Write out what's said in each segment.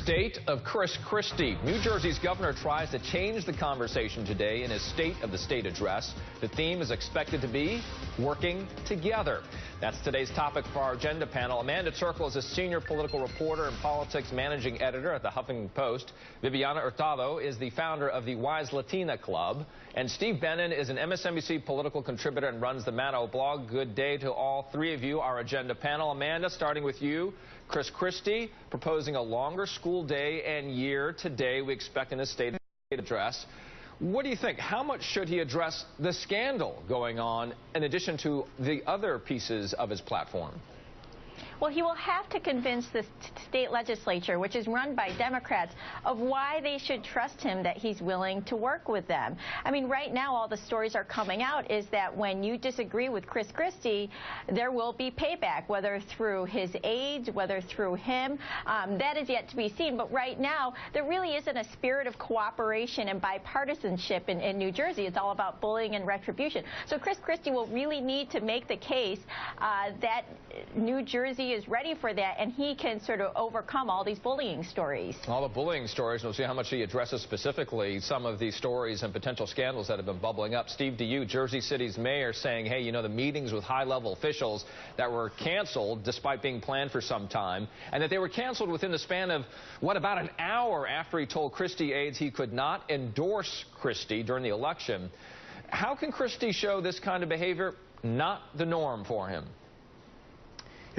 state of Chris Christie. New Jersey's governor tries to change the conversation today in his State of the State address. The theme is expected to be working together. That's today's topic for our agenda panel. Amanda Terkel is a senior political reporter and politics managing editor at the Huffington Post. Viviana Hurtado is the founder of the Wise Latina Club. And Steve Bannon is an MSNBC political contributor and runs the Mano blog. Good day to all three of you, our agenda panel. Amanda, starting with you. Chris Christie proposing a longer school day and year today, we expect in his State of the State address. What do you think? How much should he address the scandal going on in addition to the other pieces of his platform? Well, he will have to convince the state legislature, which is run by Democrats, of why they should trust him, that he's willing to work with them. I mean, right now, all the stories are coming out is that when you disagree with Chris Christie, there will be payback, whether through his aides, whether through him. That is yet to be seen. But right now, there really isn't a spirit of cooperation and bipartisanship in New Jersey. It's all about bullying and retribution. So Chris Christie will really need to make the case that New Jersey is ready for that, and he can sort of overcome all these bullying stories. All the bullying stories, we'll see how much he addresses specifically some of these stories and potential scandals that have been bubbling up. Steve, to you, Jersey City's mayor saying, hey, you know, the meetings with high-level officials that were canceled despite being planned for some time, and that they were canceled within the span of, what, about an hour after he told Christie aides he could not endorse Christie during the election. How can Christie show this kind of behavior not the norm for him?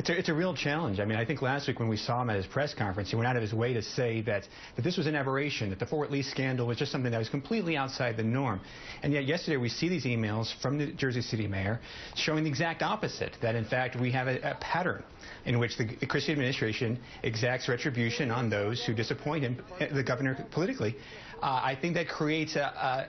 It's a real challenge. I mean, I think last week when we saw him at his press conference, he went out of his way to say that this was an aberration, that the Fort Lee scandal was just something that was completely outside the norm. And yet yesterday we see these emails from the Jersey City mayor showing the exact opposite, that in fact we have a pattern in which the Christie administration exacts retribution on those who disappoint him, the governor politically. I think that creates a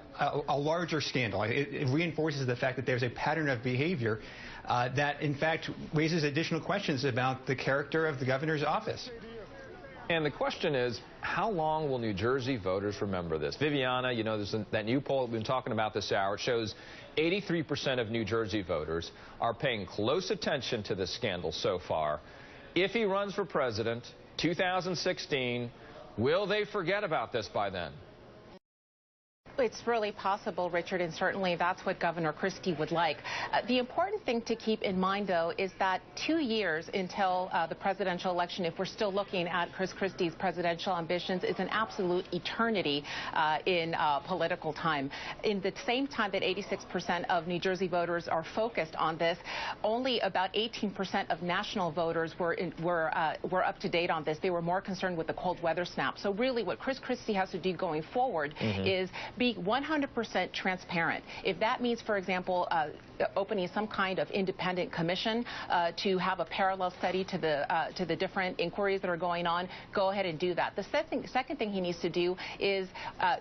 larger scandal. It reinforces the fact that there's a pattern of behavior that, in fact, raises additional questions about the character of the governor's office. And the question is, how long will New Jersey voters remember this? Viviana, you know, there's that new poll we've been talking about this hour. It shows 83% of New Jersey voters are paying close attention to this scandal so far. If he runs for president, 2016, will they forget about this by then? It's really possible, Richard, and certainly that's what Governor Christie would like. The important thing to keep in mind, though, is that 2 years until the presidential election, if we're still looking at Chris Christie's presidential ambitions, is an absolute eternity in political time. In the same time that 86% of New Jersey voters are focused on this, only about 18% of national voters were up to date on this. They were more concerned with the cold weather snap. So really what Chris Christie has to do going forward is be 100% transparent. If that means, for example, opening some kind of independent commission to have a parallel study to the different inquiries that are going on, go ahead and do that. The second thing he needs to do is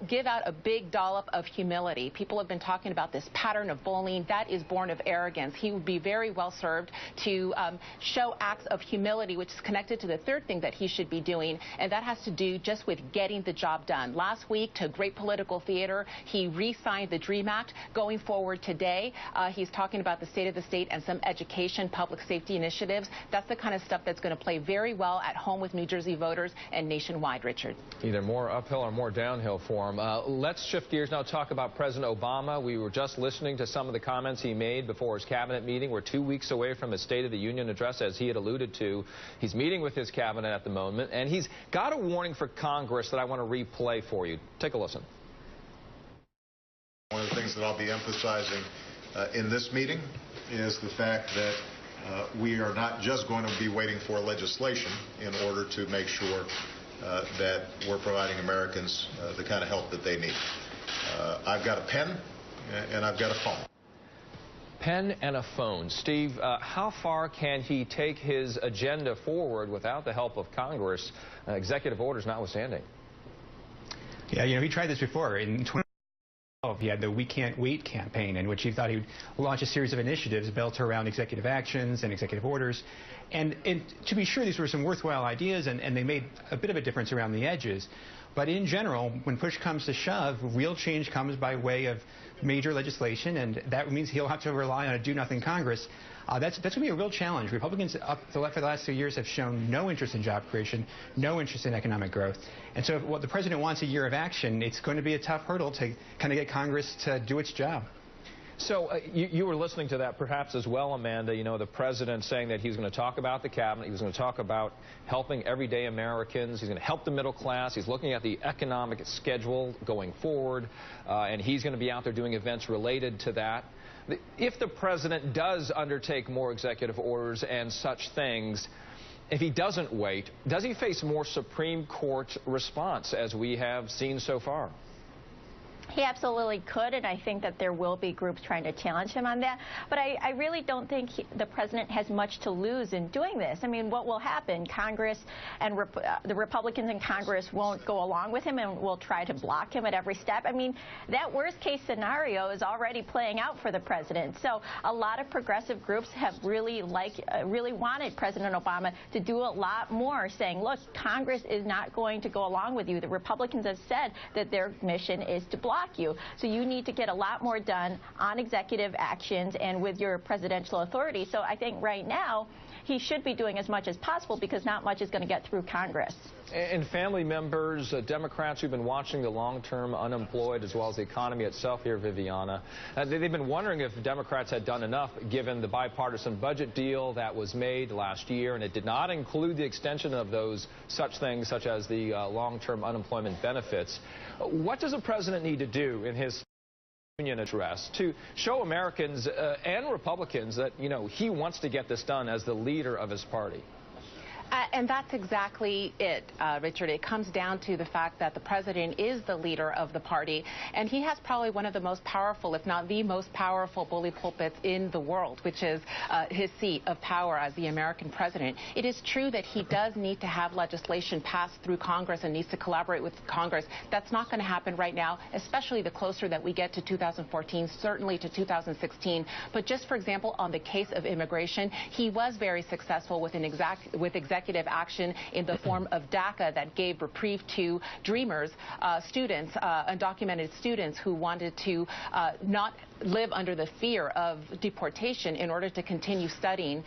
give out a big dollop of humility. People have been talking about this pattern of bullying. That is born of arrogance. He would be very well served to show acts of humility, which is connected to the third thing that he should be doing, and that has to do just with getting the job done. Last week, to great political theater, he re-signed the DREAM Act. Going forward today, he's talking about the State of the State and some education, public safety initiatives. That's the kind of stuff that's going to play very well at home with New Jersey voters and nationwide, Richard. Either more uphill or more downhill for him. Let's shift gears now, talk about President Obama. We were just listening to some of the comments he made before his cabinet meeting. We're 2 weeks away from his State of the Union address, as he had alluded to. He's meeting with his cabinet at the moment, and he's got a warning for Congress that I want to replay for you. Take a listen. One of the things that I'll be emphasizing in this meeting is the fact that we are not just going to be waiting for legislation in order to make sure that we're providing Americans the kind of help that they need. I've got a pen and I've got a phone. Pen and a phone. Steve, how far can he take his agenda forward without the help of Congress, executive orders notwithstanding? Yeah, you know, he tried this before. In 2012, he had the We Can't Wait campaign, in which he thought he would launch a series of initiatives built around executive actions and executive orders. And to be sure, these were some worthwhile ideas, and they made a bit of a difference around the edges. But in general, when push comes to shove, real change comes by way of major legislation, and that means he'll have to rely on a do-nothing Congress. That's going to be a real challenge. Republicans for the last 2 years have shown no interest in job creation, no interest in economic growth. And so if what the president wants a year of action, it's going to be a tough hurdle to kind of get Congress to do its job. So you were listening to that perhaps as well, Amanda. You know, the president saying that he's going to talk about the cabinet. He was going to talk about helping everyday Americans. He's going to help the middle class. He's looking at the economic schedule going forward, and he's going to be out there doing events related to that. If the president does undertake more executive orders and such things, if he doesn't wait, does he face more Supreme Court response as we have seen so far? He absolutely could, and I think that there will be groups trying to challenge him on that. But I really don't think the president has much to lose in doing this. I mean, what will happen? Congress and the Republicans in Congress won't go along with him and will try to block him at every step. I mean, that worst-case scenario is already playing out for the president. So a lot of progressive groups have really wanted President Obama to do a lot more, saying, look, Congress is not going to go along with you. The Republicans have said that their mission is to block you. So you need to get a lot more done on executive actions and with your presidential authority. So I think right now he should be doing as much as possible because not much is going to get through Congress. And family members, Democrats who've been watching the long-term unemployed as well as the economy itself here, Viviana, they've been wondering if Democrats had done enough given the bipartisan budget deal that was made last year, and it did not include the extension of those such things such as the long-term unemployment benefits. What does the president need to do in his union address to show Americans and Republicans that, you know, he wants to get this done as the leader of his party? And that's exactly it, Richard. It comes down to the fact that the president is the leader of the party, and he has probably one of the most powerful, if not the most powerful, bully pulpits in the world, which is his seat of power as the American president. It is true that he does need to have legislation passed through Congress and needs to collaborate with Congress. That's not going to happen right now, especially the closer that we get to 2014, certainly to 2016. But just for example, on the case of immigration, he was very successful with executive action in the form of DACA that gave reprieve to dreamers, students, undocumented students who wanted to not live under the fear of deportation in order to continue studying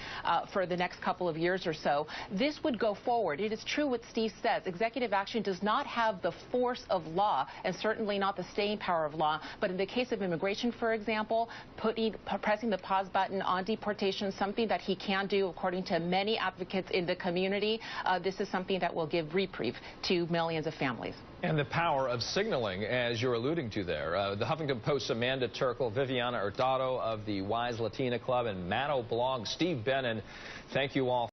for the next couple of years or so. This would go forward. It is true what Steve says. Executive action does not have the force of law and certainly not the staying power of law. But in the case of immigration, for example, pressing the pause button on deportation, something that he can do according to many advocates in the community, this is something that will give reprieve to millions of families. And the power of signaling, as you're alluding to there. The Huffington Post's Amanda Terkel, Viviana Hurtado of the Wise Latina Club, and Maddo Blog, Steve Bannon. Thank you all.